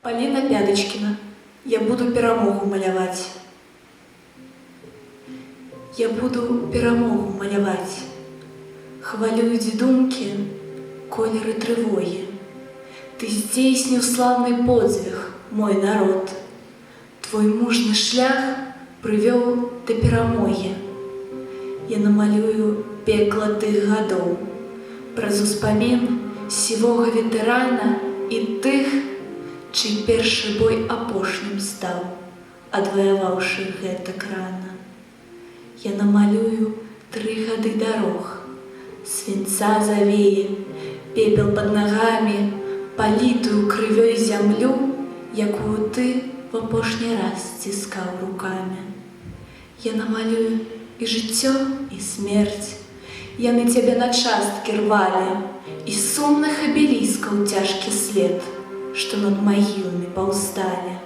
Полина Пяточкина. Я буду перамогу маляваць. Я буду перамогу маляваць. Хвалююць думкі, колеры трывогі. Ты здзейсніў славны подзвіг, мой народ. Твой мужны шлях прывёў да перамогі. Я намалюю пекла тых гадоў, праз успамін сівога ветэрана і тых, чый першы бой апошнім стаў, адваяваўшы гэтак рана. Я намалюю 3 гады дарог, свінца завее, пепел пад нагамі, палітую крывёй зямлю, якую ты в апошні раз сціскаў рукамі. Я намалюю і жыццё, і смерць. Яны цябе на часткі рвалі, і сумных абеліскаў цяжкі след, што над магіламі паўсталі.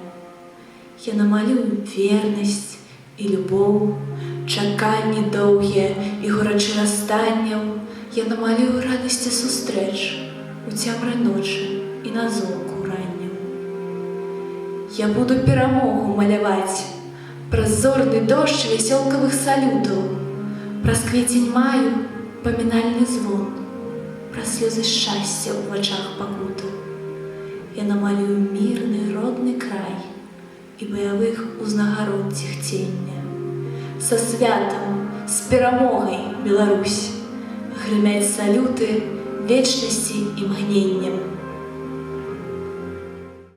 Я намалюю вернасць і любоў, чаканні доўгія і горачы расстанняў. Я намалюю радасці сустрэч у цемры ночы і на золку раннюю. Я буду перамогу маляваць, праз зорны дождж вясёлкавых салютаў, праз квецень маю памінальны звон, праз слёзы шчасця ў вачах пакуту. Я намалюю мірны родны край і баявых узнагарод цігцення. Са святам, з перамогай, Беларусь, грымяць салюты вечнасці і імгненнем.